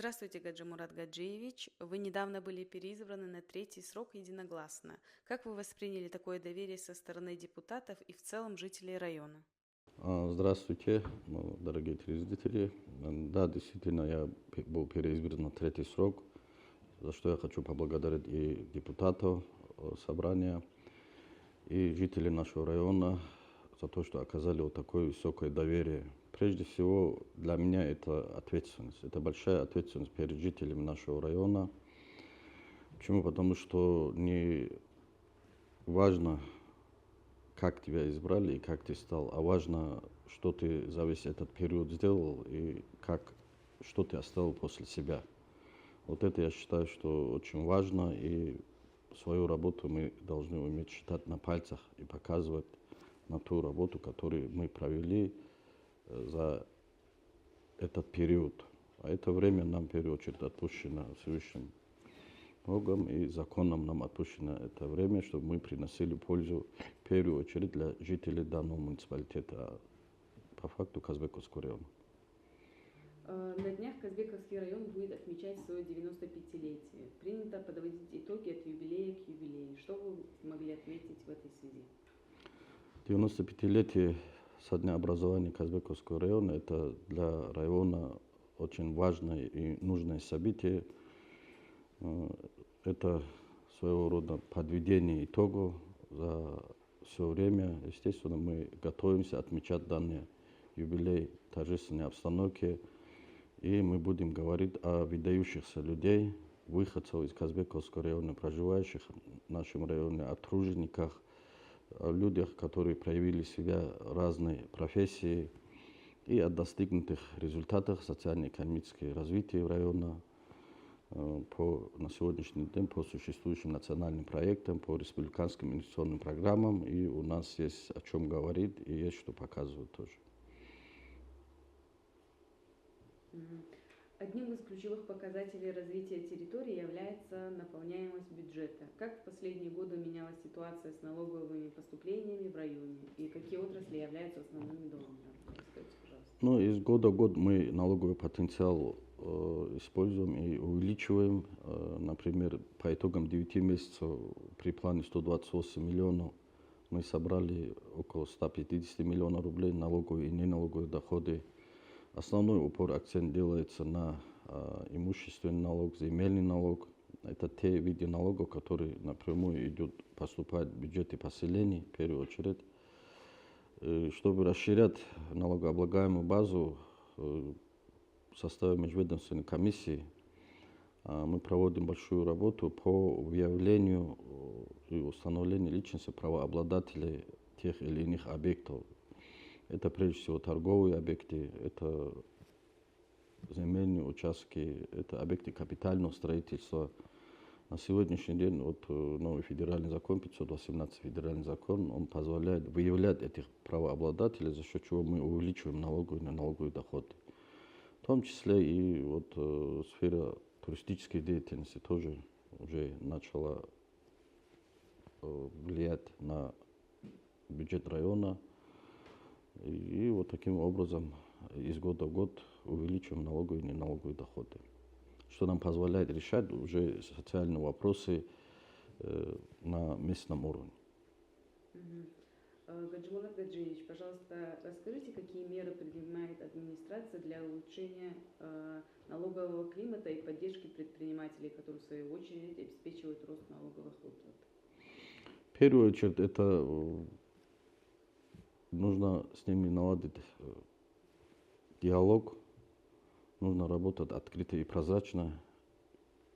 Здравствуйте, Гаджимурат Гаджиевич. Вы недавно были переизбраны на третий срок единогласно. Как вы восприняли такое доверие со стороны депутатов и в целом жителей района? Здравствуйте, дорогие телезрители. Да, действительно, я был переизбран на третий срок, за что я хочу поблагодарить и депутатов собрания, и жителей нашего района за то, что оказали вот такое высокое доверие. Прежде всего, для меня это ответственность. Это большая ответственность перед жителями нашего района. Почему? Потому что не важно, как тебя избрали и как ты стал, а важно, что ты за весь этот период сделал и что ты оставил после себя. Вот это я считаю, что очень важно, и свою работу мы должны уметь считать на пальцах и показывать на ту работу, которую мы провели за этот период. А это время нам, в первую очередь, отпущено Всевышним Богом, и законом нам отпущено это время, чтобы мы приносили пользу, в первую очередь, для жителей данного муниципалитета, а по факту Казбековского района. На днях Казбековский район будет отмечать свое 95-летие. Принято подводить итоги от юбилея к юбилею. Что вы могли отметить в этой связи? 95-летие со дня образования Казбековского района – это для района очень важное и нужное событие. Это своего рода подведение итогов за все время. Естественно, мы готовимся отмечать данный юбилей в торжественной обстановке, и мы будем говорить о выдающихся людей, выходцев из Казбековского района, проживающих в нашем районе, о тружениках, о людях, которые проявили себя в разной профессии, и о достигнутых результатах социально-экономического развития района на сегодняшний день по существующим национальным проектам, по республиканским инвестиционным программам. И у нас есть о чем говорить и есть что показывать тоже. Одним из ключевых показателей развития территории является наполняемость бюджета. Как в последние годы менялась ситуация с налоговыми поступлениями в районе и какие отрасли являются основными донорами? Расскажите, пожалуйста. Из года в год мы налоговый потенциал используем и увеличиваем. Например, по итогам 9 месяцев при плане 128 миллионов мы собрали около 150 миллионов рублей налоговые и неналоговые доходы. Основной упор, акцент делается на имущественный налог, земельный налог. Это те виды налогов, которые напрямую поступают в бюджеты поселений, в первую очередь. Чтобы расширять налогооблагаемую базу, в составе межведомственной комиссии мы проводим большую работу по выявлению и установлению личности правообладателей тех или иных объектов. Это прежде всего торговые объекты, это земельные участки, это объекты капитального строительства. На сегодняшний день новый федеральный закон, 518 федеральный закон, он позволяет выявлять этих правообладателей, за счет чего мы увеличиваем налоговые и неналоговые доходы. В том числе и сфера туристической деятельности тоже уже начала влиять на бюджет района. И вот таким образом из года в год увеличиваем налоговые и неналоговые доходы, что нам позволяет решать уже социальные вопросы на местном уровне. Гаджимурат Гаджиевич, пожалуйста, расскажите, какие меры принимает администрация для улучшения налогового климата и поддержки предпринимателей, которые в свою очередь обеспечивают рост налоговых выплат? В первую очередь, это нужно с ними наладить диалог, нужно работать открыто и прозрачно.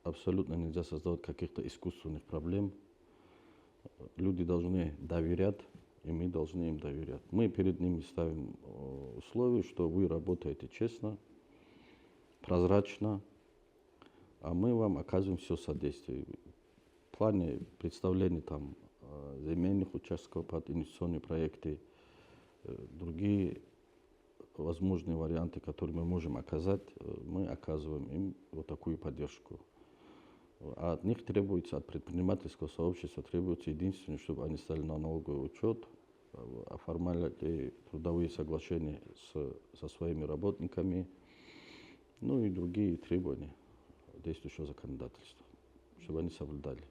Абсолютно нельзя создавать каких-то искусственных проблем. Люди должны доверять, и мы должны им доверять. Мы перед ними ставим условия, что вы работаете честно, прозрачно, а мы вам оказываем все содействие. В плане представления земельных участков под инвестиционные проекты, другие возможные варианты, которые мы можем оказать, мы оказываем им вот такую поддержку. А от них требуется, от предпринимательского сообщества требуется единственное, чтобы они стали на налоговый учет, оформляли трудовые соглашения со своими работниками ну и другие требования действующего законодательства, чтобы они соблюдали.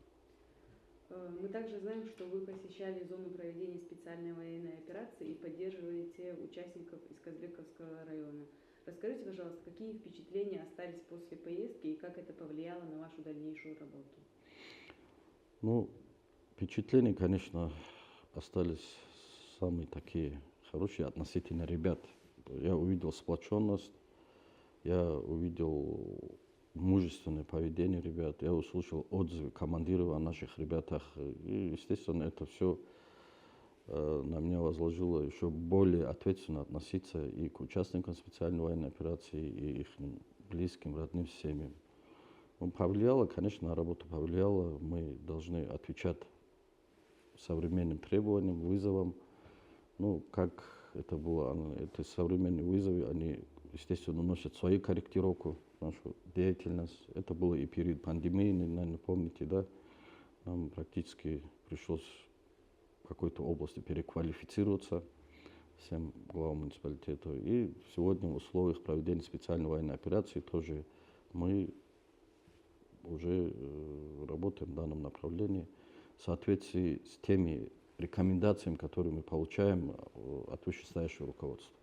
Мы также знаем, что вы посещали зону проведения специальной военной операции и поддерживаете участников из Казбековского района. Расскажите, пожалуйста, какие впечатления остались после поездки и как это повлияло на вашу дальнейшую работу? Ну, впечатления, конечно, остались самые такие хорошие относительно ребят. Я увидел сплоченность, я увидел мужественное поведение ребят, я услышал отзывы командиров о наших ребятах. И, естественно, это все на меня возложило еще более ответственно относиться и к участникам специальной военной операции, и их близким, родным семьям. Ну, повлияло, конечно, на работу повлияло. Мы должны отвечать современным требованиям, вызовам. Ну, как это было, эти современные вызовы, они, естественно, носят свою корректировку в нашу деятельность. Это было и период пандемии, наверное, помните, да? Нам практически пришлось в какой-то области переквалифицироваться всем главам муниципалитета. И сегодня в условиях проведения специальной военной операции тоже мы уже работаем в данном направлении в соответствии с теми рекомендациями, которые мы получаем от вышестоящего руководства.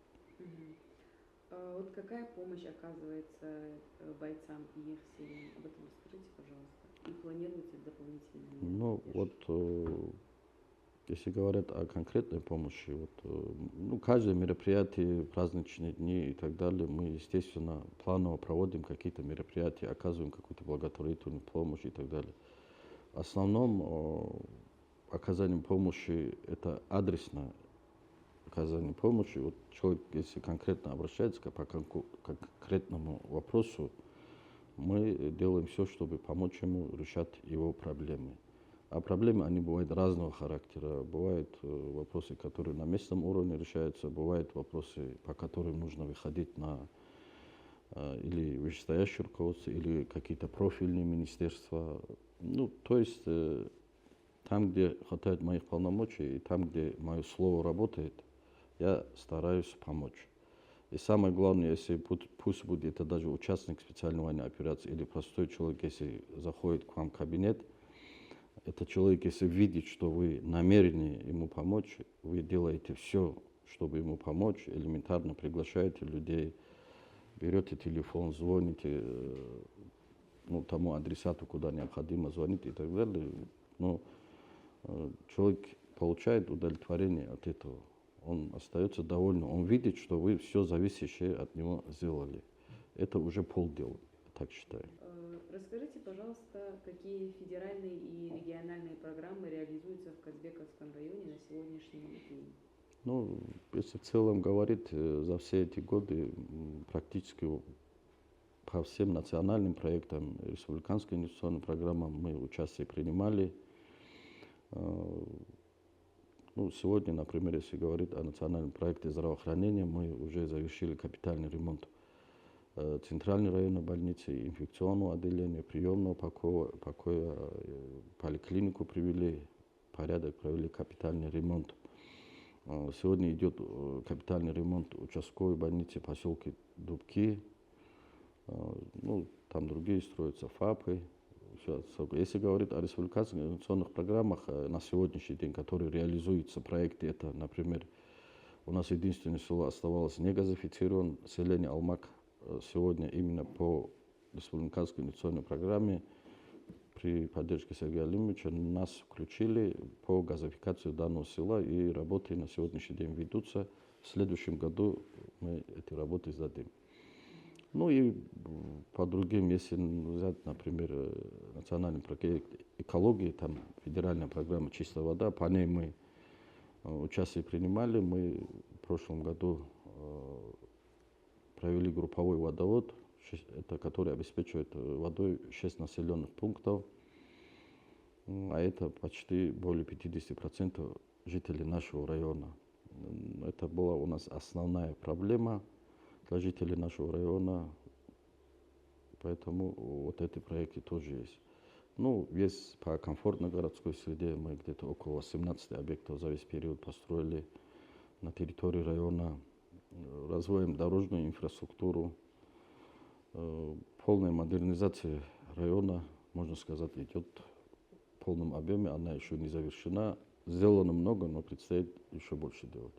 Вот какая помощь оказывается бойцам и их семьям? Об этом расскажите, пожалуйста. И планируете дополнительные меры Ну, поддержки? вот если говорят о конкретной помощи, ну, каждое мероприятие, праздничные дни и так далее, мы, естественно, планово проводим какие-то мероприятия, оказываем какую-то благотворительную помощь и так далее. В основном оказание помощи – это адресное оказание помощи. Вот человек, если конкретно обращается по конкретному вопросу, мы делаем все, чтобы помочь ему решать его проблемы. А проблемы, они бывают разного характера. Бывают вопросы, которые на местном уровне решаются, бывают вопросы, по которым нужно выходить на или вышестоящее руководство, или какие-то профильные министерства. Ну, то есть там, где хватает моих полномочий, и там, где мое слово работает, я стараюсь помочь. И самое главное, если пусть будет это даже участник специальной военной операции или простой человек, если заходит к вам в кабинет, этот человек, если видит, что вы намерены ему помочь, вы делаете все, чтобы ему помочь, элементарно приглашаете людей, берете телефон, звоните тому адресату, куда необходимо звонить и так далее. Но человек получает удовлетворение от этого. Он остается доволен, он видит, что вы все зависящее от него сделали. Это уже полдела, я так считаю. Расскажите, пожалуйста, какие федеральные и региональные программы реализуются в Казбековском районе на сегодняшний день? Ну, если в целом говорить, за все эти годы практически по всем национальным проектам, республиканской инвестиционной программам мы участие принимали. Ну, сегодня, например, если говорить о национальном проекте здравоохранения, мы уже завершили капитальный ремонт Центральной районной больницы, инфекционного отделения, приемного покоя, поликлинику привели в порядок, провели капитальный ремонт. Сегодня идет капитальный ремонт участковой больницы в поселке Дубки. Ну, там другие строятся, ФАПы. Если говорить о республиканских инвестиционных программах на сегодняшний день, которые реализуются проекты, это, например, у нас единственное село оставалось не газифицировано, селение Алмак. Сегодня именно по республиканской инвестиционной программе при поддержке Сергея Алимовича нас включили по газификации данного села, и работы на сегодняшний день ведутся. В следующем году мы эти работы сдадим. Ну и по другим, если взять, например, национальный проект экологии, там федеральная программа «Чистая вода», по ней мы участие принимали. Мы в прошлом году провели групповой водовод, который обеспечивает водой 6 населенных пунктов, а это почти более 50% жителей нашего района. Это была у нас основная проблема для жителей нашего района, поэтому вот эти проекты тоже есть. Ну, есть по комфортной городской среде, мы где-то около 18 объектов за весь период построили на территории района, развиваем дорожную инфраструктуру. Полная модернизация района, можно сказать, идет в полном объеме, она еще не завершена. Сделано много, но предстоит еще больше делать.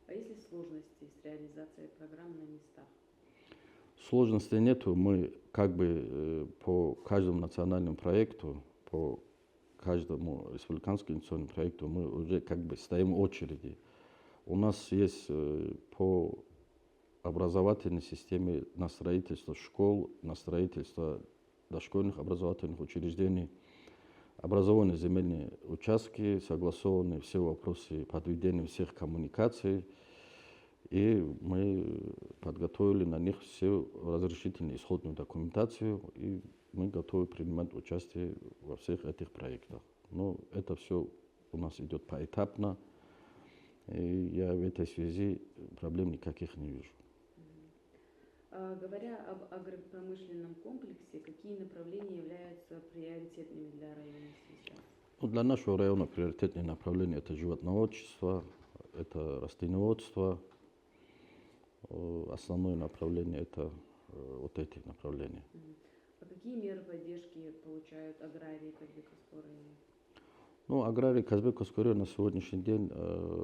А есть ли сложности с реализацией программ на местах? Сложностей нету. Мы как бы по каждому национальному проекту, по каждому республиканскому инвестиционному проекту мы уже как бы стоим в очереди. У нас есть по образовательной системе на строительство школ, на строительство дошкольных образовательных учреждений, образованы земельные участки, согласованы все вопросы подведения всех коммуникаций, и мы подготовили на них всю разрешительную исходную документацию, и мы готовы принимать участие во всех этих проектах. Но это все у нас идет поэтапно, и я в этой связи проблем никаких не вижу. Говоря об агропромышленном комплексе, какие направления являются приоритетными для района сейчас? Ну, для нашего района приоритетные направления – это животноводчество, это растениеводство. Основное направление – это вот эти направления. А какие меры поддержки получают аграрии Казбековского района? Ну, аграрии Казбековского района на сегодняшний день,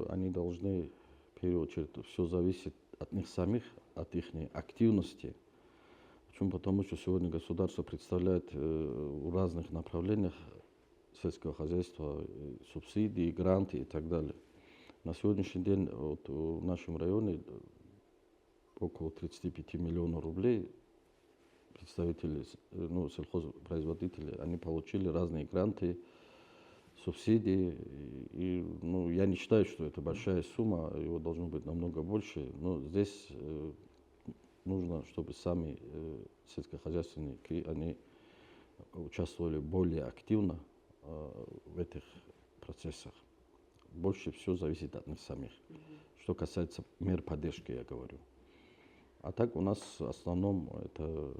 они должны, в первую очередь, все зависит от них самих, от их активности. Почему? Потому что сегодня государство представляет в разных направлениях сельского хозяйства субсидии, гранты и так далее. На сегодняшний день вот, в нашем районе около 35 миллионов рублей представители, ну, сельхозпроизводители, они получили разные гранты, субсидии. И, ну, я не считаю, что это большая сумма, его должно быть намного больше. Но здесь нужно, чтобы сами сельскохозяйственники, они участвовали более активно в этих процессах. Больше всего зависит от них самих. Что касается мер поддержки, я говорю. А так у нас в основном это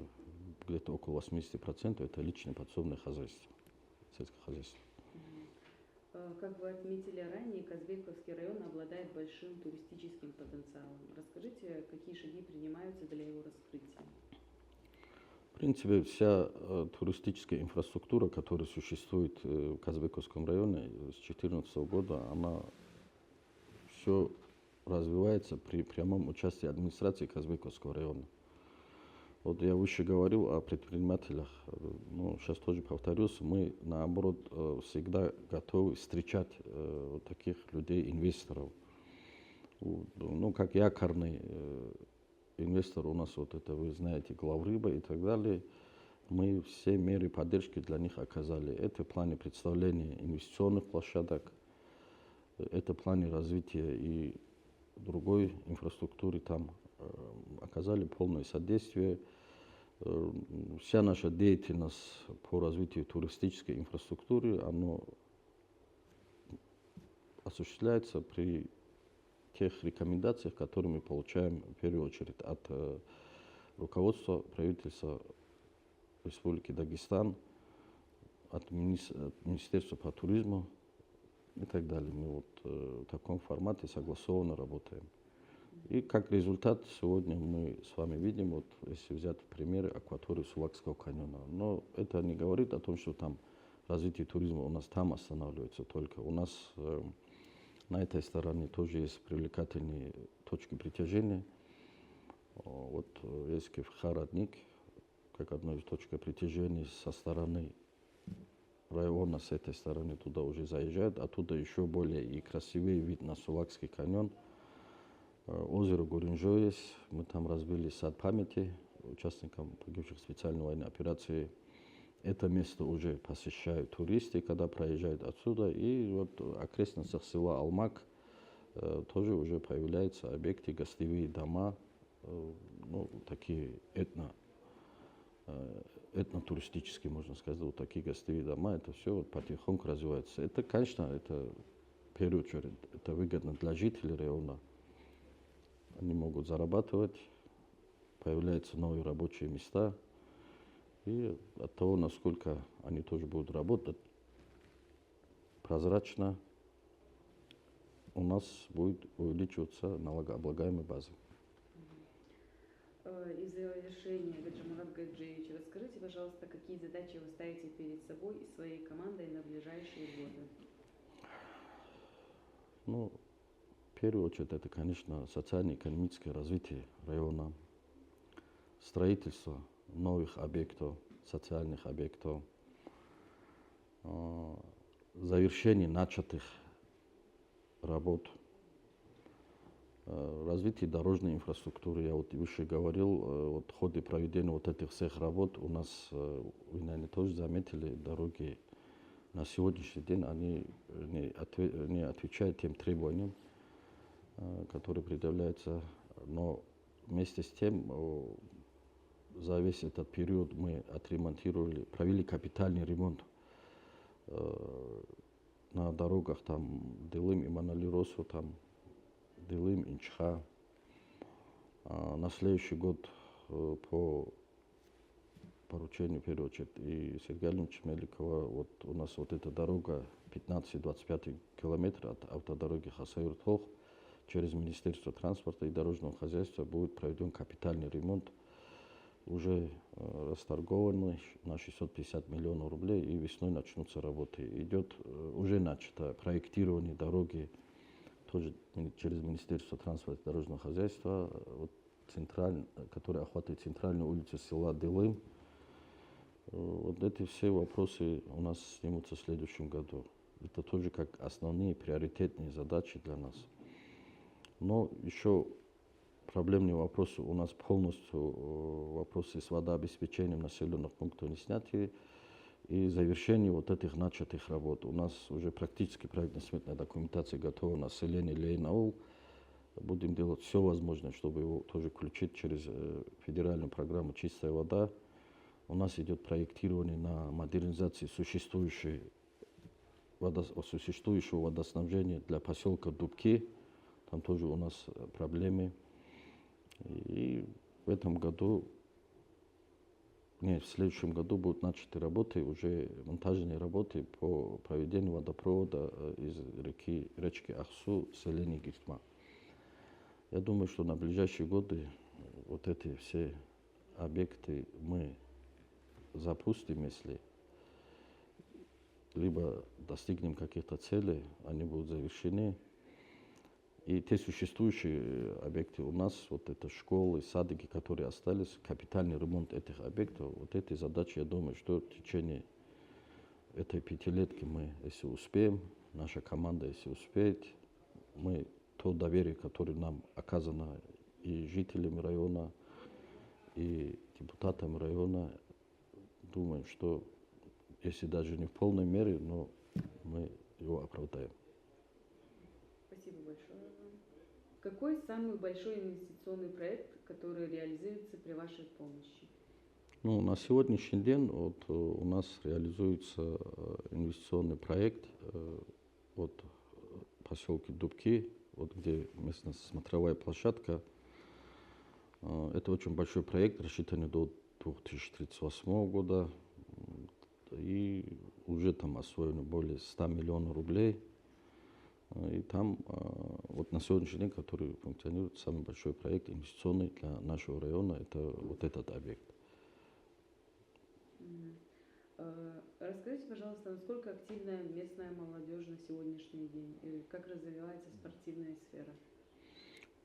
где-то около 80% это личное подсобное хозяйство, сельское хозяйство. Как вы отметили ранее, Казбековский район обладает большим туристическим потенциалом. Расскажите, какие шаги принимаются для его раскрытия? В принципе, вся туристическая инфраструктура, которая существует в Казбековском районе с 2014 года, она все развивается при прямом участии администрации Казбековского района. Вот я выше говорил о предпринимателях, ну, сейчас тоже повторюсь, мы наоборот всегда готовы встречать вот таких людей, инвесторов. Ну, как якорный инвестор у нас, вот это вы знаете, главрыба и так далее, мы все меры поддержки для них оказали. Это в плане представления инвестиционных площадок, это в плане развития и другой инфраструктуры там оказали полное содействие. Вся наша деятельность по развитию туристической инфраструктуры, она осуществляется при тех рекомендациях, которые мы получаем в первую очередь от руководства правительства Республики Дагестан, от Министерства по туризму и так далее. Мы вот в таком формате согласованно работаем. И как результат сегодня мы с вами видим, вот если взять примеры акватории Сувакского каньона. Но это не говорит о том, что там развитие туризма у нас там останавливается только. У нас на этой стороне тоже есть привлекательные точки притяжения. Вот есть Кефха-родник, как одна из точек притяжения со стороны района, с этой стороны туда уже заезжают. Оттуда еще более и красивый вид на Сувакский каньон. Озеро Гуринжо есть, мы там разбили сад памяти участникам погибших в специальной военной операции. Это место уже посещают туристы, когда проезжают отсюда. И вот в окрестностях села Алмак тоже уже появляются объекты, гостевые дома, ну, такие этнотуристические, можно сказать, вот такие гостевые дома. Это все вот потихоньку развивается. Это, конечно, это в первую очередь это выгодно для жителей района. Они могут зарабатывать, появляются новые рабочие места. И от того, насколько они тоже будут работать прозрачно, у нас будет увеличиваться налогооблагаемая база. И в завершение, Гаджимурад Гаджиевич, расскажите, пожалуйста, какие задачи вы ставите перед собой и своей командой на ближайшие годы? Ну, в первую очередь, это, конечно, социально-экономическое развитие района, строительство новых объектов, социальных объектов, завершение начатых работ, развитие дорожной инфраструктуры. Я вот выше говорил, вот в ходе проведения вот этих всех работ у нас, вы, наверное, тоже заметили, дороги на сегодняшний день они не отвечают тем требованиям, которые предъявляются. Но вместе с тем за весь этот период мы отремонтировали, провели капитальный ремонт на дорогах там Дылым, Иманалиросу, там Дылым, Инчха. На следующий год по поручению, в первую очередь, и Сергея Ильича Меликова, вот у нас вот эта дорога 15-25 километров от автодороги Хасавюрт-Хох через Министерство транспорта и дорожного хозяйства будет проведен капитальный ремонт, уже расторгованный на 650 миллионов рублей, и весной начнутся работы. Идет уже начато проектирование дороги тоже через Министерство транспорта и дорожного хозяйства, вот, которая охватывает центральную улицу села Дылым. Вот эти все вопросы у нас снимутся в следующем году. Это тоже как основные приоритетные задачи для нас. Но еще проблемные вопросы у нас полностью, вопросы с водообеспечением населенных пунктов не сняты. И завершение вот этих начатых работ. У нас уже практически проектно-сметная документация готова на селение Лейнаул. Будем делать все возможное, чтобы его тоже включить через федеральную программу «Чистая вода». У нас идет проектирование на модернизацию существующего водоснабжения для поселка Дубки. Там тоже у нас проблемы. И в этом году, в следующем году будут начаты работы, уже монтажные работы по проведению водопровода из речки Ахсу в селение Гиртма. Я думаю, что на ближайшие годы вот эти все объекты мы запустим, если либо достигнем каких-то целей, они будут завершены. И те существующие объекты у нас, вот это школы, садики, которые остались, капитальный ремонт этих объектов, вот эти задачи, я думаю, что в течение этой пятилетки мы, если успеем, наша команда, если успеет, мы то доверие, которое нам оказано и жителям района, и депутатам района, думаем, что если даже не в полной мере, но мы его оправдаем. Спасибо большое вам. Какой самый большой инвестиционный проект, который реализуется при вашей помощи? Ну, на сегодняшний день вот, у нас реализуется инвестиционный проект вот, в поселке Дубки, вот, где местная смотровая площадка. Это очень большой проект, рассчитанный до 2038 года. И уже там освоено более 100 миллионов рублей. И там вот на сегодняшний день, который функционирует, самый большой проект инвестиционный для нашего района, это вот этот объект. Расскажите, пожалуйста, насколько активна местная молодежь на сегодняшний день? И как развивается спортивная сфера?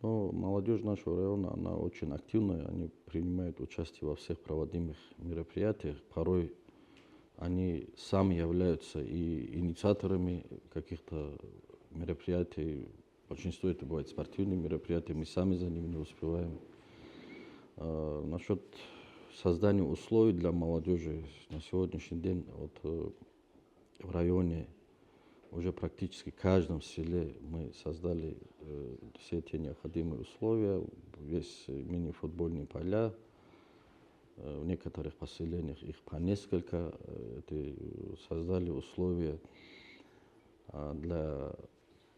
Ну, молодежь нашего района, она очень активная, они принимают участие во всех проводимых мероприятиях. Порой они сами являются и инициаторами каких-то мероприятий. Большинство это бывает спортивные мероприятия, мы сами за ними не успеваем. Насчет создания условий для молодежи на сегодняшний день вот, в районе уже практически в каждом селе мы создали все те необходимые условия, весь мини-футбольные поля. В некоторых поселениях их по несколько. Создали условия для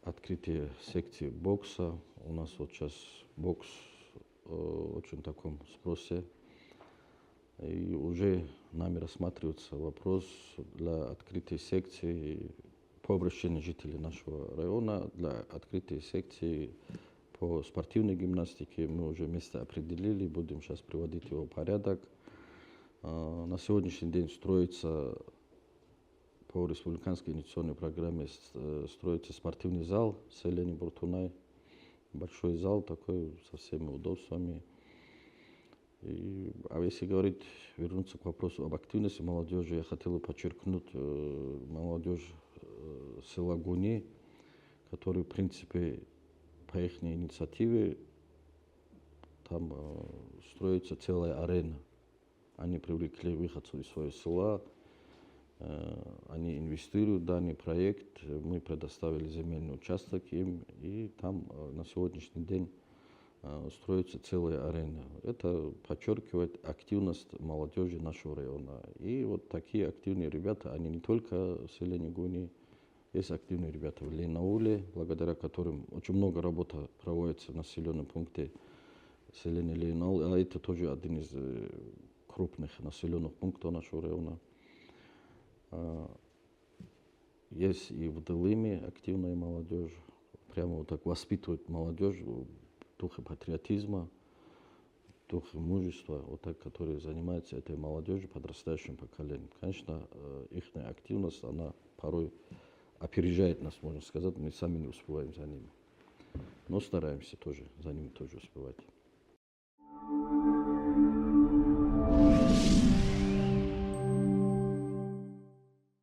открытия секции бокса. У нас вот сейчас бокс в очень таком спросе. И уже нами рассматривается вопрос для открытия секции по обращению жителей нашего района, для открытия секции по спортивной гимнастике мы уже место определили, будем сейчас приводить его в порядок. На сегодняшний день строится по республиканской инвестиционной программе строится спортивный зал в селе Буртунай. Большой зал такой со всеми удобствами. А если говорить, вернуться к вопросу об активности молодежи, я хотел бы подчеркнуть молодежь села Гуни, который, в принципе, по их инициативе там строится целая арена. Они привлекли выходцев из своего села, они инвестируют в данный проект, мы предоставили земельный участок им, и там на сегодняшний день строится целая арена. Это подчеркивает активность молодежи нашего района. И вот такие активные ребята, они не только в селе Гуни, есть активные ребята в Лейнауле, благодаря которым очень много работы проводится в населенном пункте селения Лейнаул. А это тоже один из крупных населенных пунктов нашего района. Есть и в Делыме активная молодежь, прямо вот так воспитывают молодежь в духе патриотизма, духе мужества, вот так, которые занимаются этой молодежью, подрастающим поколением. Конечно, их активность, она порой опережает нас, можно сказать, мы сами не успеваем за ними. Но стараемся тоже, за ними тоже успевать.